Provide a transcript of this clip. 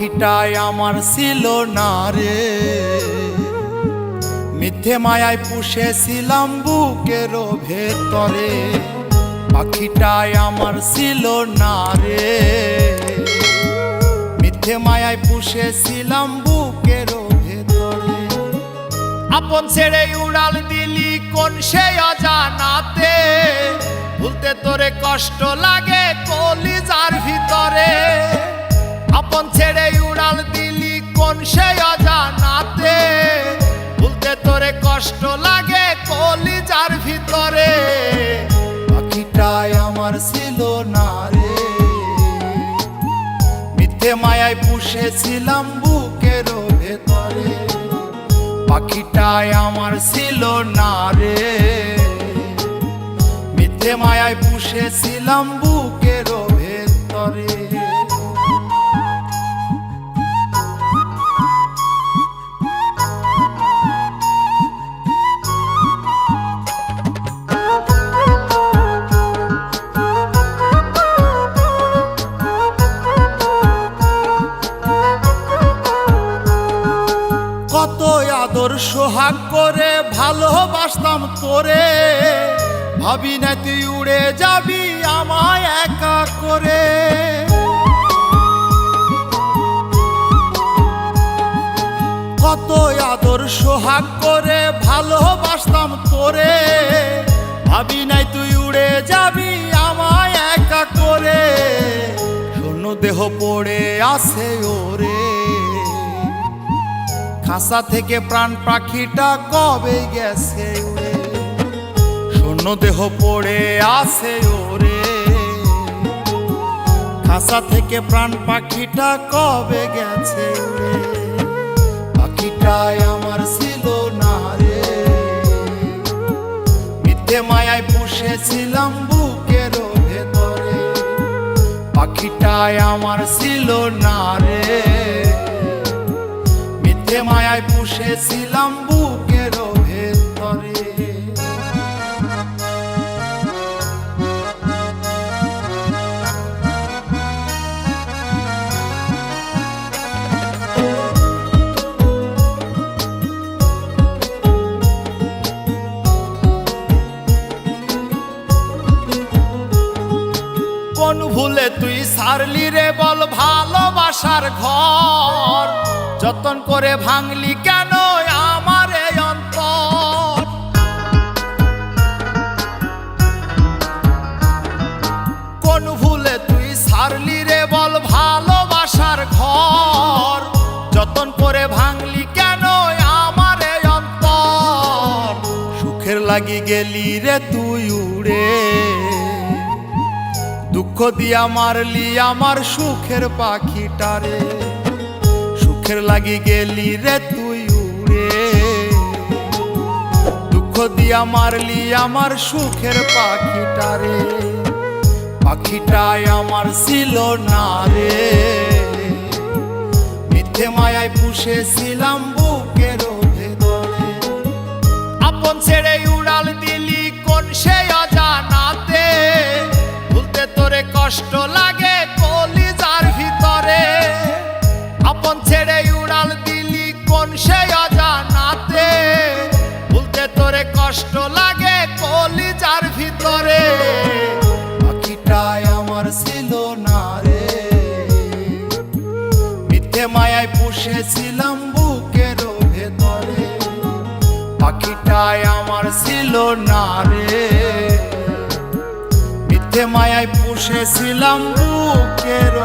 পাখিটাই আমার ছিল না রে, মিথ্যে মায়ায় পুষেছিলাম বুকের ভেতরে। পাখিটাই আমার ছিল না রে, মিথ্যে মায়ায় পুষেছিলাম বুকের ভেতরে। আপন ছেড়ে উড়াল দিলি কোন সে অজানাতে, ভুলতে তোরে কষ্ট লাগে কলিজার ভিতরে। আপন ছেড়ে উড়াল দিলি কোন সে অজানাতে, ভুলতে তোরে কষ্ট লাগে কলিজার ভিতরে। পাখিটাই আমার ছিল না রে, মিথ্যে মায়ায় পুষেছিলাম বুকের ভেতরে। পাখিটাই আমার ছিল না রে, মিথ্যে মায়ায় পুষেছিলাম বুকের ভেতরে। কত আদর সোহাগ করে ভালোবাসতাম তোরে, ভাবি না তুই উড়ে যাবি আমায় একা করে। কত আদর সোহাগ করে ভালোবাসতাম তোরে, ভাবি নাই তুই উড়ে যাবি আমায় একা করে। শূন্য দেহ পড়ে আছে ওরে, খাঁচা থেকে প্রাণ পাখিটা কবে গেছে উড়ে। শূন্য দেহ পড়ে আছে ওরে, খাঁচা থেকে প্রাণ পাখিটা কবে গেছে উড়ে। পাখিটাই আমার ছিল না রে, মিথ্যে মায়ায় পুষেছিলাম বুকের ভেতরে। পাখিটাই আমার ছিল না রে, মিথ্যে মায়ায় পুষেছিলাম বুকের ভেতরে। কোন ভুলে তুই সারলি রে বল ভালোবাসার ঘর, যতন করে ভাঙলি কেন আমার এই অন্তর। কোন ভুলে তুই সারলি রে বল ভালোবাসার ঘর, যতন করে ভাঙলি কেন আমার এই অন্তর। সুখের লাগি গেলি রে তুই উড়ে, দুঃখ দিয়া মারলি আমার সুখের পাখিটারে। সুখের লাগি গেলি রে তুই উড়ে, দুঃখ দিয়া মারলি আমার সুখের পাখিটারে। পাখিটাই আমার ছিল না রে, মিথ্যে মায়ায় পুষেছিলাম বুকের ভেতরে। আপন ছেড়ে উড়াল দিলি কোন সে অজানাতে, ভুলতে তোরে কষ্ট লাগে কলিজার ভিতরে। আপন ছেড়ে উড়াল দিলি কোন সে অজানাতে, ভুলতে তোরে কষ্ট লাগে কলিজার ভিতরে। পাখিটাই আমার ছিল না রে, মিথ্যে মায়ায় পুষেছিলাম বুকের ভেতরে। পাখিটাই আমার ছিল না রে, মিথ্যে মায়ায় পুষেছিলাম বুকের